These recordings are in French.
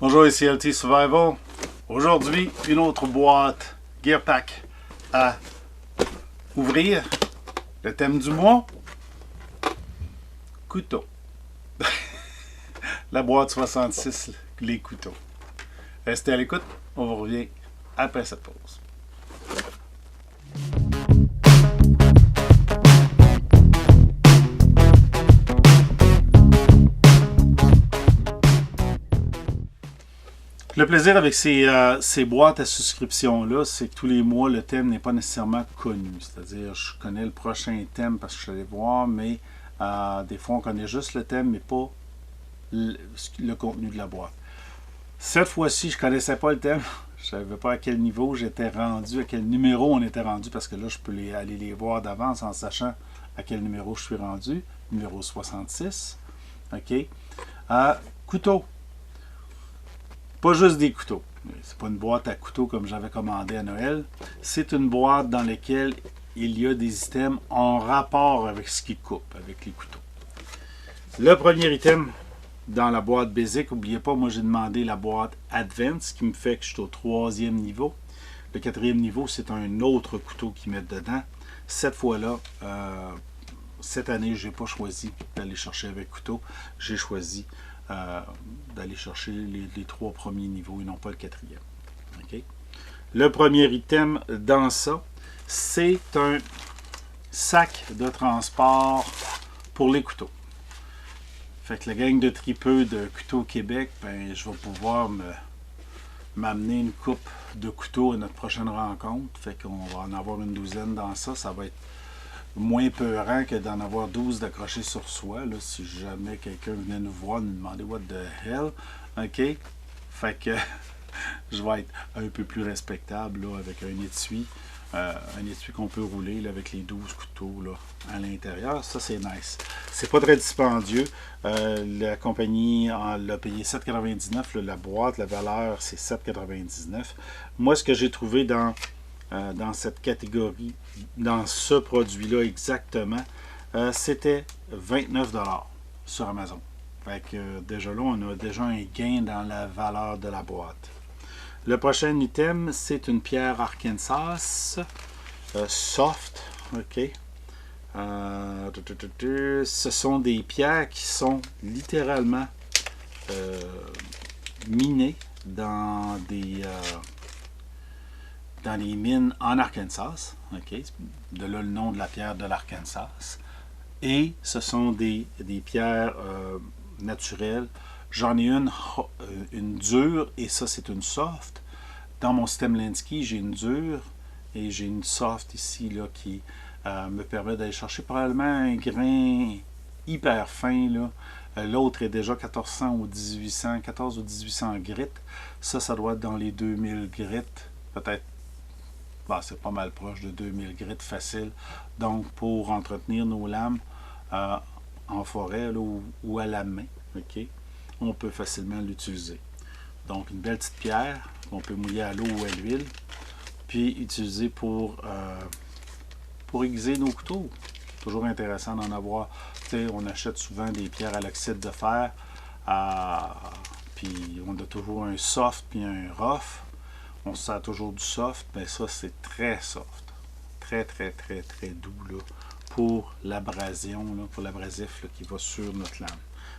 Bonjour, ici LT Survival. Aujourd'hui, une autre boîte Gear Pack à ouvrir. Le thème du mois, couteau. La boîte 66, les couteaux. Restez à l'écoute, on vous revient après cette pause. Le plaisir avec ces boîtes à souscription-là, c'est que tous les mois, le thème n'est pas nécessairement connu. C'est-à-dire, je connais le prochain thème parce que je suis allé voir, mais des fois, on connaît juste le thème, mais pas le contenu de la boîte. Cette fois-ci, je ne connaissais pas le thème. Je ne savais pas à quel niveau j'étais rendu, à quel numéro on était rendu, parce que là, je peux aller les voir d'avance en sachant à quel numéro je suis rendu. Numéro 66. OK. Couteau. Pas juste des couteaux. C'est pas une boîte à couteaux comme j'avais commandé à Noël. C'est une boîte dans laquelle il y a des items en rapport avec ce qui coupe, avec les couteaux. Le premier item dans la boîte Basic, n'oubliez pas, moi j'ai demandé la boîte Advance, ce qui me fait que je suis au 3e niveau. Le 4e niveau, c'est un autre couteau qu'ils mettent dedans. Cette fois-là, cette année, je n'ai pas choisi d'aller chercher avec couteau. J'ai choisi d'aller chercher les 3 premiers niveaux et non pas le 4e. Okay? Le premier item dans ça, c'est un sac de transport pour les couteaux. Fait que la gang de tripeux de Couteaux Québec, ben, je vais pouvoir m'amener une coupe de couteaux à notre prochaine rencontre. Fait qu'on va en avoir une douzaine dans ça. Ça va être moins peurant que d'en avoir 12 d'accrochés sur soi. Là, si jamais quelqu'un venait nous voir, nous demander what the hell. OK? Fait que je vais être un peu plus respectable là, avec un étui. Un étui qu'on peut rouler là, avec les 12 couteaux là, à l'intérieur. Ça, c'est nice. C'est pas très dispendieux. La compagnie l'a payé 7,99. La boîte, la valeur, c'est 7,99. Moi, ce que j'ai trouvé dans cette catégorie, dans ce produit-là exactement, c'était 29 $ sur Amazon. Fait que déjà là, on a déjà un gain dans la valeur de la boîte. Le prochain item, c'est une pierre Arkansas soft. OK. Ce sont des pierres qui sont littéralement minées dans les mines en Arkansas. Okay. De là le nom de la pierre de l'Arkansas. Et ce sont des pierres naturelles. J'en ai une dure et ça c'est une soft. Dans mon système Lenski, j'ai une dure et j'ai une soft ici là, qui me permet d'aller chercher probablement un grain hyper fin. L'autre est déjà 1400 ou 1800, 14 ou 1800 grit. Ça doit être dans les 2000 grit. Peut-être, c'est pas mal proche de 2000 grit facile. Donc pour entretenir nos lames en forêt là, ou à la main, okay, on peut facilement l'utiliser. Donc une belle petite pierre qu'on peut mouiller à l'eau ou à l'huile, puis utiliser pour aiguiser nos couteaux. Toujours intéressant d'en avoir. T'sais, on achète souvent des pierres à l'oxyde de fer, puis on a toujours un soft puis un rough. On se sert toujours du soft, mais ça c'est très soft. Très très très très doux là, pour l'abrasion, pour l'abrasif qui va sur notre lame.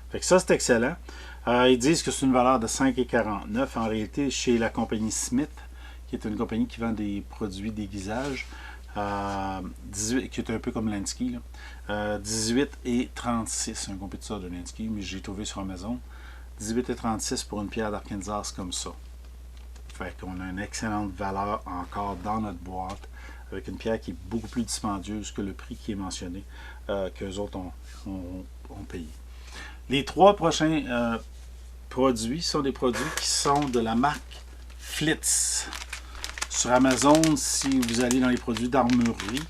Fait que ça c'est excellent. Ils disent que c'est une valeur de 5,49. En réalité, chez la compagnie Smith, qui est une compagnie qui vend des produits d'aiguisage, 18, qui est un peu comme Lenski, 18,36, un compétiteur de Lenski, mais j'ai trouvé sur Amazon. 18,36 pour une pierre d'Arkansas comme ça. Fait qu'on a une excellente valeur encore dans notre boîte, avec une pierre qui est beaucoup plus dispendieuse que le prix qui est mentionné, qu'eux autres ont payé. Les 3 prochains produits sont des produits qui sont de la marque Flitz. Sur Amazon, si vous allez dans les produits d'armurerie,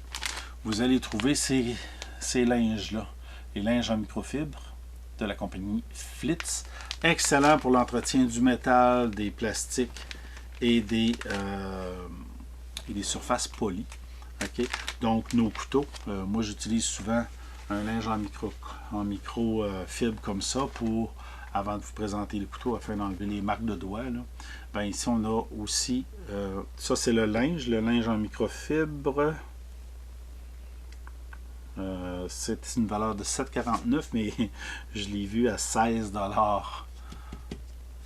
vous allez trouver ces linges-là. Les linges en microfibre de la compagnie Flitz. Excellent pour l'entretien du métal, des plastiques et des surfaces polies. Okay? Donc, nos couteaux, moi j'utilise souvent un linge en microfibre comme ça pour avant de vous présenter le couteau afin d'enlever les marques de doigts. Là. Ben, ici, on a aussi, ça c'est le linge en microfibre. C'est une valeur de 7,49, mais je l'ai vu à 16 $.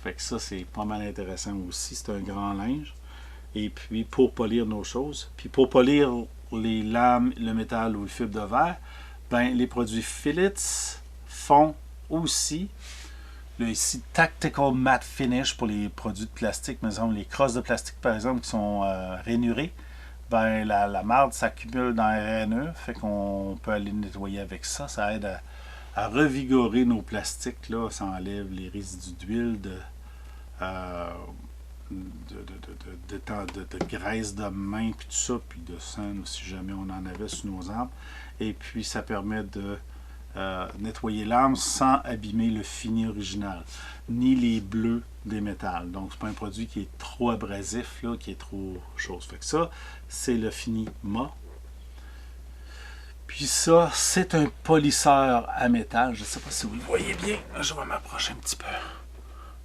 Fait que ça, c'est pas mal intéressant aussi. C'est un grand linge. Et puis, pour polir nos choses. Puis, pour polir les lames, le métal ou le fibre de verre, ben, les produits Philips font aussi le ici Tactical Matte Finish pour les produits de plastique, par exemple les crosses de plastique par exemple qui sont rainurées. Ben, la marde s'accumule dans les rainures, fait qu'on peut aller nettoyer avec ça. Ça aide à revigorer nos plastiques, là. Ça enlève les résidus d'huile, de graisse de main, puis tout ça, puis de sang, si jamais on en avait sur nos armes. Et puis, ça permet de nettoyer l'arme sans abîmer le fini original, ni les bleus des métals. Donc, c'est pas un produit qui est trop abrasif, là, qui est trop chose. Fait que ça, c'est le fini mat. Puis ça, c'est un polisseur à métal. Je ne sais pas si vous le voyez bien. Je vais m'approcher un petit peu.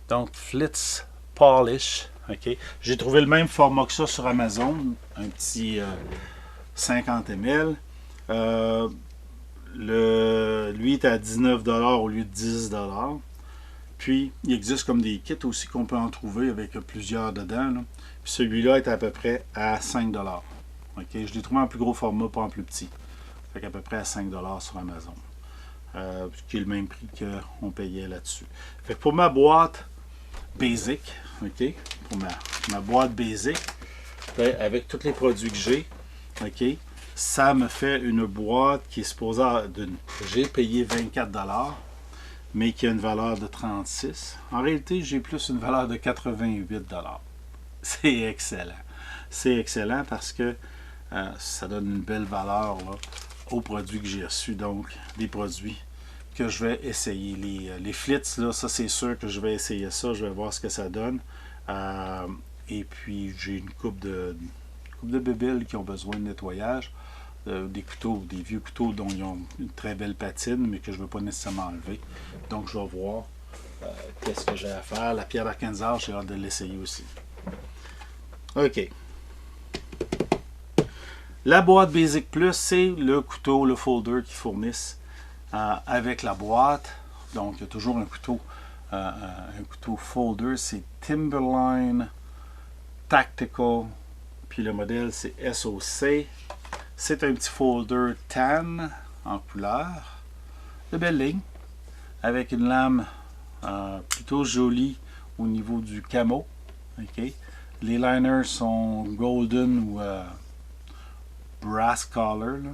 Donc, Flitz Polish. Okay. J'ai trouvé le même format que ça sur Amazon. Un petit 50 ml. Lui est à 19 $ au lieu de 10 $. Puis, il existe comme des kits aussi qu'on peut en trouver avec plusieurs dedans. Là. Puis celui-là est à peu près à 5 $. Okay. Je l'ai trouvé en plus gros format, pas en plus petit. Fait qu'à peu près à 5 $ sur Amazon. Qui est le même prix qu'on payait là-dessus. Fait que pour ma boîte basic, ok, pour ma boîte basic, ben, avec tous les produits que j'ai, ok, ça me fait une boîte qui est supposée j'ai payé 24 $, mais qui a une valeur de 36. En réalité, j'ai plus une valeur de 88 $. C'est excellent. C'est excellent parce que ça donne une belle valeur là, aux produits que j'ai reçus. Donc, des produits que je vais essayer. Les Flitz, là, ça c'est sûr que je vais essayer ça. Je vais voir ce que ça donne. Et puis, j'ai une coupe de bébiles qui ont besoin de nettoyage. Des couteaux, des vieux couteaux dont ils ont une très belle patine, mais que je ne veux pas nécessairement enlever. Donc, je vais voir qu'est-ce que j'ai à faire. La pierre d'Arkansas, j'ai hâte de l'essayer aussi. OK. La boîte Basic Plus, c'est le couteau, le folder qu'ils fournissent avec la boîte. Donc, il y a toujours un couteau folder. C'est Timberline Tactical. Puis le modèle, c'est SOC. C'est un petit folder tan en couleur. De belle ligne. Avec une lame plutôt jolie au niveau du camo. Okay. Les liners sont golden ou brass collar, là,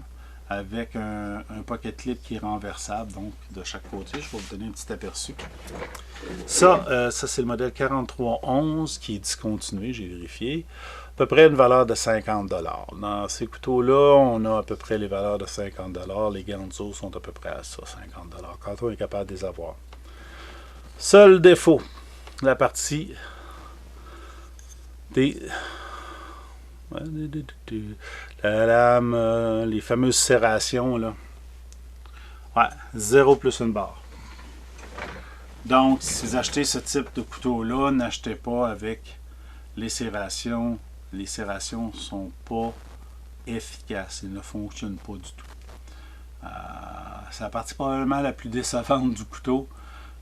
avec un pocket clip qui est renversable, donc de chaque côté. Je vais vous donner un petit aperçu. Ça c'est le modèle 4311 qui est discontinué, j'ai vérifié. À peu près une valeur de 50 $. Dans ces couteaux-là, on a à peu près les valeurs de 50 $. Les Ganzo sont à peu près à ça, 50 $, quand on est capable de les avoir. Seul défaut, la partie la lame, les fameuses serrations, là. Ouais, 0 plus une barre. Donc, si vous achetez ce type de couteau-là, n'achetez pas avec les serrations. Les serrations ne sont pas efficaces. Elles ne fonctionnent pas du tout. C'est la partie probablement la plus décevante du couteau.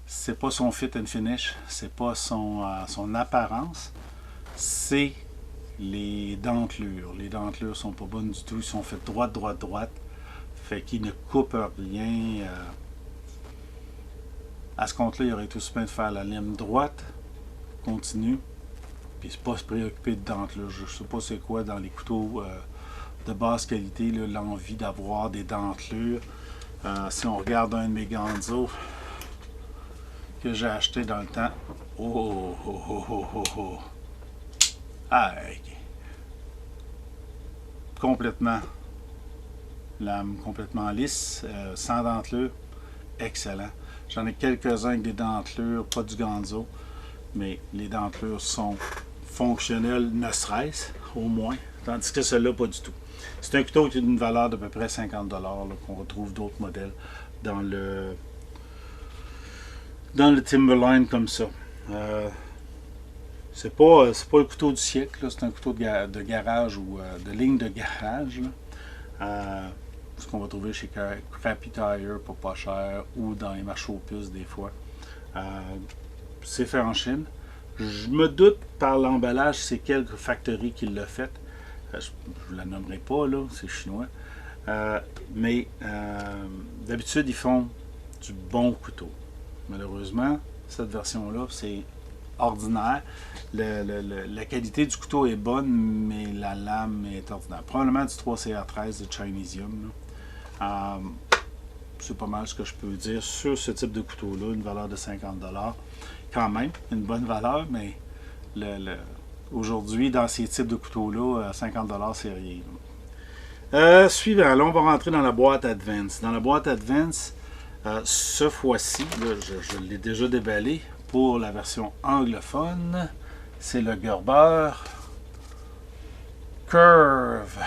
C'est pas son fit and finish. C'est pas son apparence. C'est les dentelures. Les dentelures sont pas bonnes du tout. Ils sont faits droite. Fait qu'ils ne coupent rien. À ce compte-là, il aurait tout aussi bien de faire la lame droite, continue, puis c'est pas se préoccuper de dentelures. Je sais pas c'est quoi dans les couteaux de basse qualité, l'envie d'avoir des dentelures. Si on regarde un de mes Ganzo que j'ai acheté dans le temps. Complètement lame complètement lisse, sans dentelure, excellent. J'en ai quelques-uns avec des dentelures, pas du Ganzo, mais les dentelures sont fonctionnelles, ne serait-ce au moins, tandis que celui-là, pas du tout. C'est un couteau qui a une valeur d'à peu près 50 $, qu'on retrouve d'autres modèles dans dans le Timberline comme ça. C'est pas le couteau du siècle, c'est un couteau de garage ou de ligne de garage. Ce qu'on va trouver chez Crappy Tire pour pas cher ou dans les marchés aux puces des fois. C'est fait en Chine. Je me doute par l'emballage, c'est quelle factory qui l'a fait. Je ne la nommerai pas, là, c'est chinois. Mais d'habitude, ils font du bon couteau. Malheureusement, cette version-là, c'est ordinaire. La qualité du couteau est bonne, mais la lame est ordinaire. Probablement du 3CR13 de Chinesium. C'est pas mal ce que je peux dire sur ce type de couteau-là. Une valeur de 50$. Quand même, une bonne valeur, mais aujourd'hui, dans ces types de couteaux-là, 50$, c'est rien. Suivant, là, on va rentrer dans la boîte Advance. Dans la boîte Advance, ce fois-ci, je l'ai déjà déballé pour la version anglophone. C'est le Gerber Curve.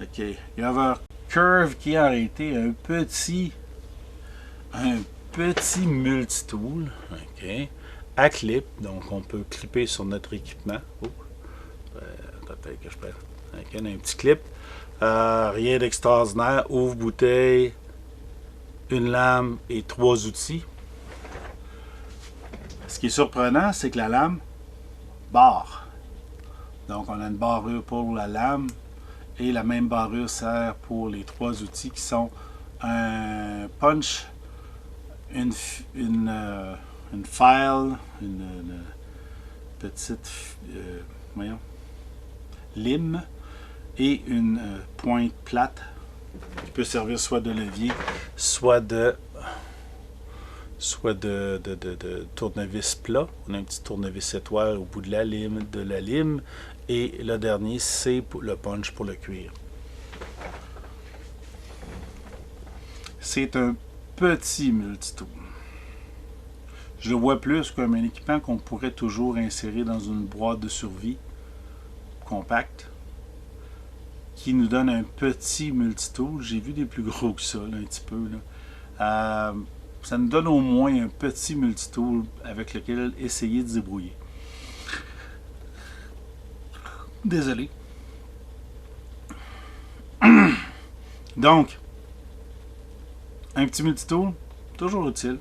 OK. Gerber Curve qui a été un petit multitool. OK. À clip. Donc, on peut clipper sur notre équipement. Peut-être que je peux. OK, un petit clip. Rien d'extraordinaire. Ouvre-bouteille, une lame et 3 outils. Ce qui est surprenant, c'est que la lame barre. Donc, on a une barrure pour la lame et la même barrure sert pour les 3 outils qui sont un punch, une file, une petite lime et une pointe plate qui peut servir soit de levier, soit de tournevis plat. On a un petit tournevis étoile au bout de la lime. Et le dernier, c'est le punch pour le cuir. C'est un petit multitool. Je le vois plus comme un équipement qu'on pourrait toujours insérer dans une boîte de survie compacte qui nous donne un petit multitool. J'ai vu des plus gros que ça, là, un petit peu. Là. Ça nous donne au moins un petit multitool avec lequel essayer de se débrouiller. Désolé. Donc, un petit multitool, toujours utile.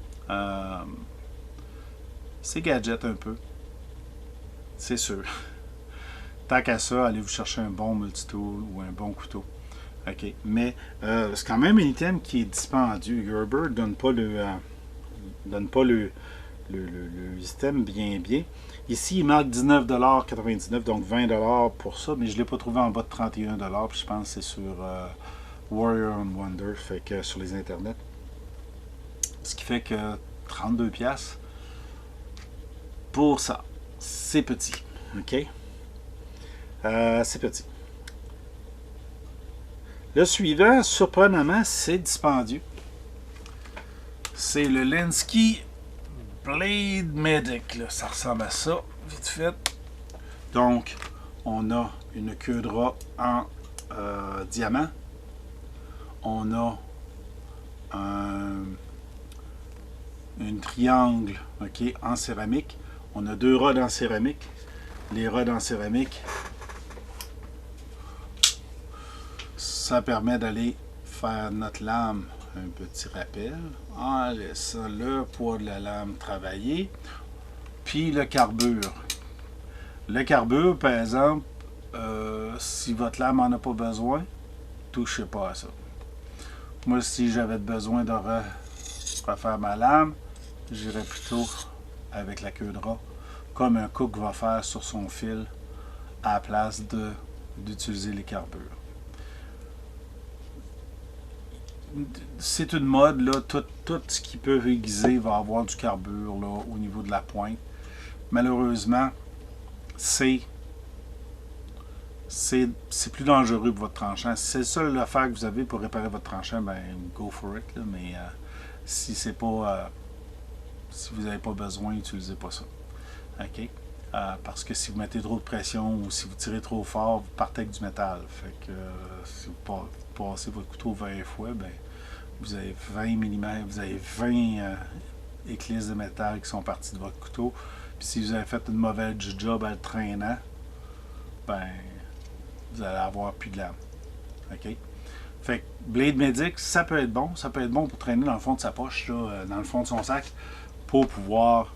C'est gadget un peu. C'est sûr. Tant qu'à ça, allez vous chercher un bon multitool ou un bon couteau. OK. Mais c'est quand même un item qui est dispendieux. Gerber donne pas le item bien. Ici, il marque 19,99$, donc 20$ pour ça, mais je ne l'ai pas trouvé en bas de 31$, puis je pense que c'est sur Warrior and Wonder, fait que sur les internets. Ce qui fait que 32$ pour ça. C'est petit. OK? C'est petit. Le suivant, surprenamment, c'est dispendieux. C'est le Lenski Blade Medic. Là. Ça ressemble à ça, vite fait. Donc, on a une queue de rat en diamant. On a un triangle, OK, en céramique. On a 2 rods en céramique. Les rods en céramique, ça permet d'aller faire notre lame, un petit rappel, en laissant le poids de la lame travailler, puis le carbure. Le carbure, par exemple, si votre lame n'en a pas besoin, touchez pas à ça. Moi, si j'avais besoin de refaire ma lame, j'irais plutôt avec la queue de rat, comme un cook va faire sur son fil, à la place d'utiliser les carbures. C'est une mode, là, tout ce qui peut aiguiser va avoir du carbure là, au niveau de la pointe. Malheureusement, c'est plus dangereux pour votre tranchant. Si c'est le seul affaire que vous avez pour réparer votre tranchant, ben go for it. Là, mais si c'est pas si vous n'avez pas besoin, n'utilisez pas ça. OK? Parce que si vous mettez trop de pression ou si vous tirez trop fort, vous partez avec du métal. Fait que si vous passez votre couteau 20 fois, ben vous avez 20 mm, vous avez 20 éclisses de métal qui sont parties de votre couteau. Puis si vous avez fait une mauvaise job à le traînant, ben, vous allez avoir plus de lame. OK? Fait que Blade Medic, ça peut être bon. Ça peut être bon pour traîner dans le fond de sa poche, là, dans le fond de son sac, pour pouvoir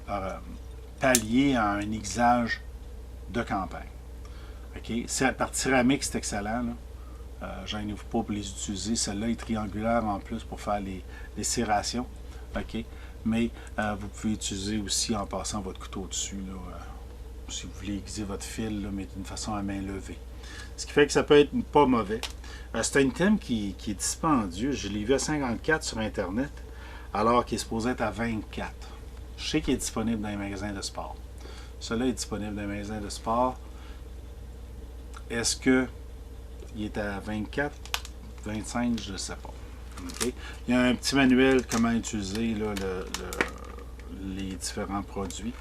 pallier à un aiguisage de campagne. OK? Par céramique, c'est excellent. J'en ai pas pour les utiliser. Celle-là est triangulaire en plus pour faire les serrations. OK? Mais vous pouvez utiliser aussi en passant votre couteau dessus. Là, si vous voulez aiguiser votre fil, là, mais d'une façon à main levée. Ce qui fait que ça peut être pas mauvais. C'est un item qui est dispendieux. Je l'ai vu à 54 sur Internet, alors qu'il est supposé être à 24. Je sais qu'il est disponible dans les magasins de sport. Celui-là est disponible dans les magasins de sport. Est-ce qu'il est à 24, 25, je ne sais pas. Okay. Il y a un petit manuel comment utiliser là, les différents produits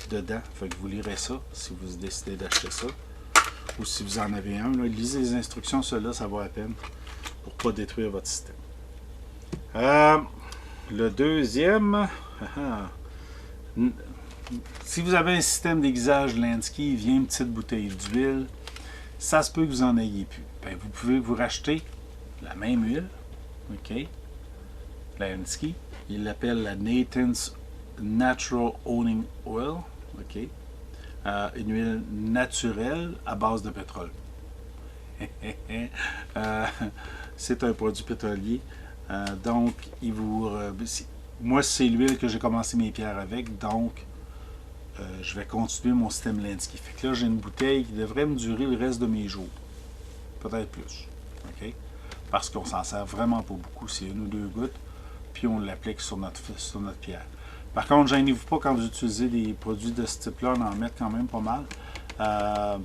dedans. Fait que vous lirez ça si vous décidez d'acheter ça. Ou si vous en avez un. Là, lisez les instructions, ceux-là, ça vaut la peine pour ne pas détruire votre système. Le deuxième, si vous avez un système d'aiguisage Lansky, il vient une petite bouteille d'huile, ça se peut que vous n'en ayez plus. Ben, vous pouvez vous racheter la même huile, OK, Lansky, il l'appelle la Nathan's Natural Owning Oil, OK, une huile naturelle à base de pétrole. C'est un produit pétrolier. Donc, moi, c'est l'huile que j'ai commencé mes pierres avec. Donc, je vais continuer mon système Lansky. Fait que là, j'ai une bouteille qui devrait me durer le reste de mes jours. Peut-être plus. OK? Parce qu'on s'en sert vraiment pas beaucoup. C'est une ou deux gouttes. Puis, on l'applique sur notre pierre. Par contre, gênez-vous pas quand vous utilisez des produits de ce type-là, on en met quand même pas mal.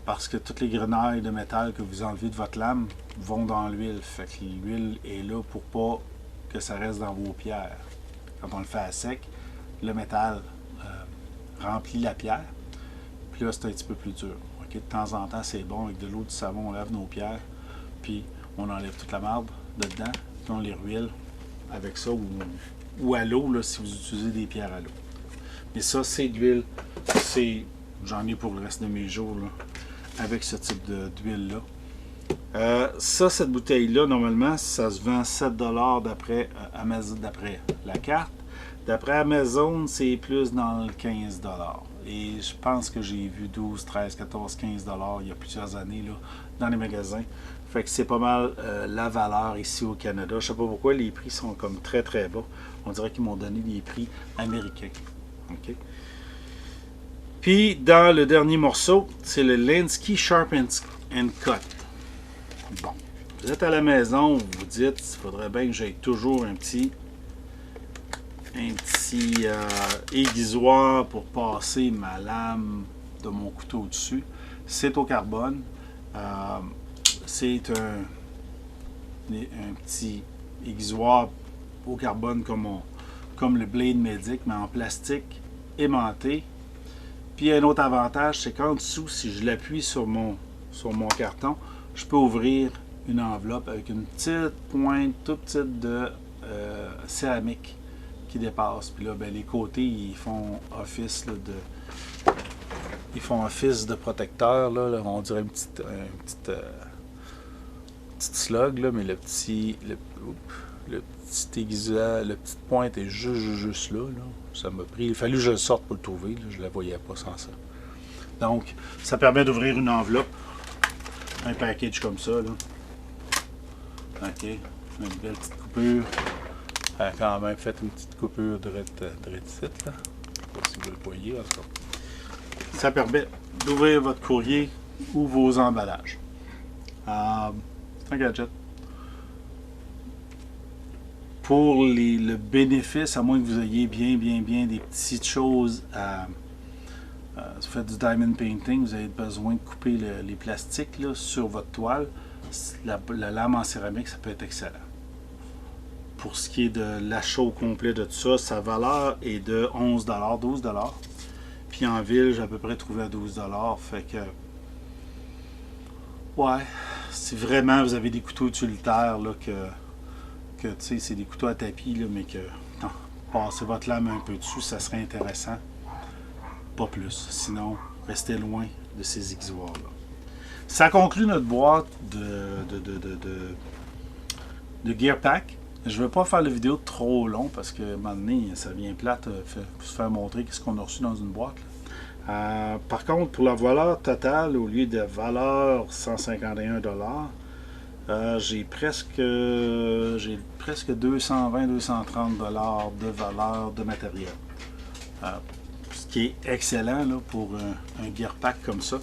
Parce que toutes les grenailles de métal que vous enlevez de votre lame vont dans l'huile. Fait que l'huile est là pour pas que ça reste dans vos pierres. Quand on le fait à sec, le métal remplit la pierre. Puis là, c'est un petit peu plus dur. Okay? De temps en temps, c'est bon. Avec de l'eau, du savon, on lave nos pierres. Puis on enlève toute la marde de dedans. Puis on les ruile avec ça ou à l'eau, là, si vous utilisez des pierres à l'eau. Mais ça, c'est de l'huile. J'en ai pour le reste de mes jours là, avec ce type d'huile-là. Cette bouteille-là, normalement, ça se vend 7$ d'après Amazon, d'après la carte. D'après Amazon, c'est plus dans le 15$. Et je pense que j'ai vu 12, 13, 14, 15$ il y a plusieurs années là, dans les magasins. Fait que c'est pas mal la valeur ici au Canada. Je sais pas pourquoi les prix sont comme très très bas. On dirait qu'ils m'ont donné des prix américains. Okay. Puis dans le dernier morceau, c'est le Lansky Sharp and Cut. Bon, vous êtes à la maison, vous vous dites, il faudrait bien que j'aie toujours un petit aiguisoir pour passer ma lame de mon couteau dessus. C'est au carbone. C'est un petit aiguisoir au carbone comme le Blade Medic, mais en plastique aimanté. Puis un autre avantage, c'est qu'en dessous, si je l'appuie sur mon carton, je peux ouvrir une enveloppe avec une petite pointe toute petite de céramique qui dépasse. Puis là, ben, les côtés, ils font office là, de protecteur. Là, on dirait une petite slug, là, mais le petit aiguisage, la petite pointe est juste là. Ça m'a pris. Il a fallu que je le sorte pour le trouver. Là, je ne la voyais pas sans ça. Donc, ça permet d'ouvrir une enveloppe. Un package comme ça. Là. OK. Une belle petite coupure. Elle a quand même fait une petite coupure de réticite. Là. Je ne sais pas si vous le voyez. En tout cas. Ça permet d'ouvrir votre courrier ou vos emballages. C'est un gadget. Pour le bénéfice, à moins que vous ayez bien des petites choses si vous faites du diamond painting, vous avez besoin de couper les plastiques là, sur votre toile. La lame en céramique, ça peut être excellent. Pour ce qui est de l'achat au complet de tout ça, sa valeur est de 11$, 12$. Puis en ville, j'ai à peu près trouvé à 12$. Fait que, ouais, si vraiment vous avez des couteaux utilitaires là, que que c'est des couteaux à tapis, là, mais que non, passez votre lame un peu dessus, ça serait intéressant. Pas plus. Sinon, restez loin de ces aiguisoirs-là. Ça conclut notre boîte de Gear Pack. Je ne vais pas faire la vidéo trop long parce que à un moment donné, ça vient plate pour se faire montrer ce qu'on a reçu dans une boîte. Par contre, pour la valeur totale, au lieu de valeur 151$, j'ai presque 220-230$ de valeur de matériel. Ce qui est excellent là, pour un Gear Pack comme ça.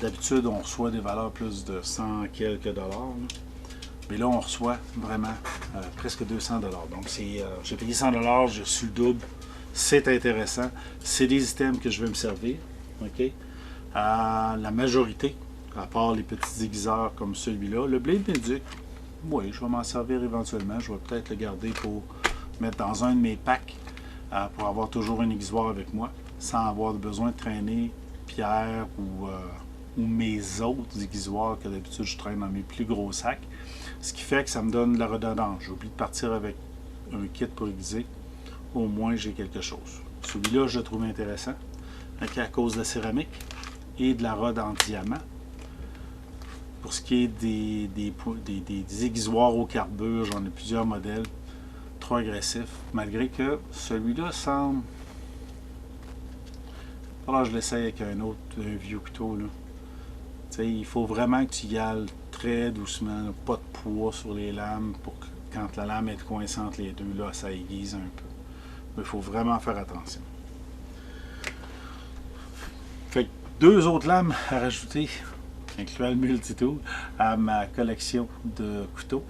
D'habitude, on reçoit des valeurs plus de 100 quelques dollars. Là. Mais là, on reçoit vraiment presque 200$. Donc, j'ai payé 100$, j'ai reçu le double. C'est intéressant. C'est des items que je vais me servir. Okay? La majorité, à part les petits aiguiseurs comme celui-là, le Blade Medic, oui, je vais m'en servir éventuellement. Je vais peut-être le garder pour mettre dans un de mes packs pour avoir toujours un aiguisoir avec moi, sans avoir besoin de traîner Pierre ou mes autres aiguisoirs que d'habitude je traîne dans mes plus gros sacs. Ce qui fait que ça me donne de la redondance. J'ai oublié de partir avec un kit pour aiguiser. Au moins, j'ai quelque chose. Celui-là, je le trouve intéressant, à cause de la céramique et de la rod en diamant. Pour ce qui est des aiguisoirs au carbure, j'en ai plusieurs modèles, trop agressifs, malgré que celui-là semble... Alors, je l'essaye avec un vieux couteau. Là. Il faut vraiment que tu y ailles très doucement, là, pas de poids sur les lames, pour que quand la lame est coincée entre les deux, là, ça aiguise un peu. Mais il faut vraiment faire attention. Fait que 2 autres lames à rajouter, incluant le multitool, à ma collection de couteaux.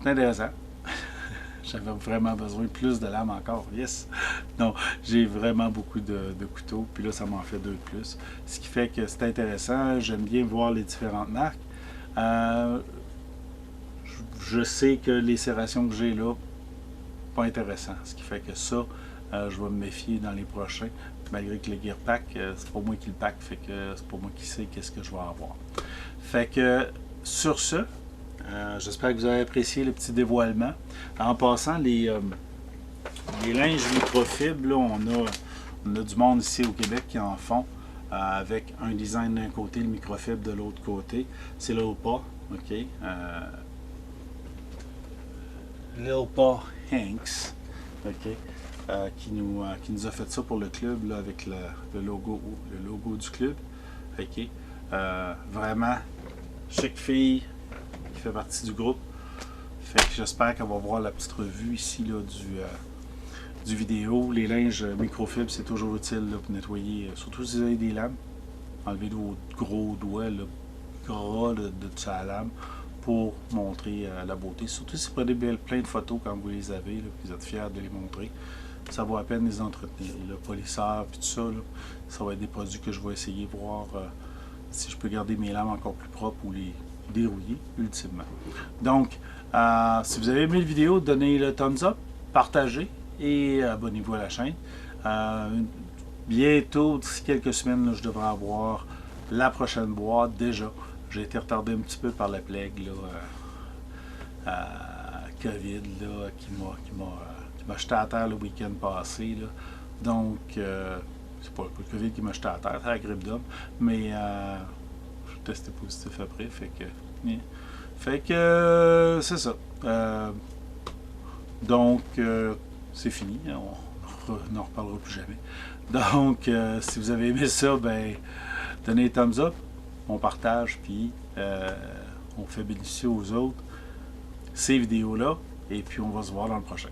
C'est intéressant. J'avais vraiment besoin de plus de lames encore. Yes! Non, j'ai vraiment beaucoup de couteaux. Puis là, ça m'en fait 2 de plus. Ce qui fait que c'est intéressant. J'aime bien voir les différentes marques. Je sais que les serrations que j'ai là, pas intéressant. Ce qui fait que ça, je vais me méfier dans les prochains. Malgré que le Gear Pack, c'est pas moi qui le pack. Fait que c'est pas moi qui sais qu'est-ce que je vais avoir. Fait que sur ce, j'espère que vous avez apprécié le petit dévoilement. En passant, les linges microfibres, là, on a du monde ici au Québec qui en font avec un design d'un côté, le microfibre de l'autre côté. C'est Lil Pa, ok? Lil Pa Hanks, ok? Qui nous a fait ça pour le club là, avec le logo du club. Ok? Vraiment, chaque fille qui fait partie du groupe. Fait que j'espère qu'elle va voir la petite revue ici là, du vidéo. Les linges microfibres, c'est toujours utile là, pour nettoyer, surtout si vous avez des lames. Enlevez vos gros doigts là, gras de sa lame pour montrer la beauté. Surtout si vous prenez plein de photos quand vous les avez, là, vous êtes fiers de les montrer. Ça vaut à peine les entretenir. Le polisseur et tout ça, là, ça va être des produits que je vais essayer de voir si je peux garder mes lames encore plus propres ou les dérouiller ultimement. Donc, si vous avez aimé la vidéo, donnez le thumbs up, partagez et abonnez-vous à la chaîne. Bientôt, d'ici quelques semaines, là, je devrais avoir la prochaine boîte déjà. J'ai été retardé un petit peu par la plague COVID là, qui m'a jeté à terre le week-end passé. Là. Donc, c'est pas le COVID qui m'a jeté à terre, c'est la grippe d'homme. Mais je suis testé positif après. Fait que c'est ça. Donc, c'est fini. On n'en reparlera plus jamais. Donc, si vous avez aimé ça, ben, donnez un thumbs up. On partage, puis on fait bénéficier aux autres ces vidéos-là. Et puis, on va se voir dans le prochain.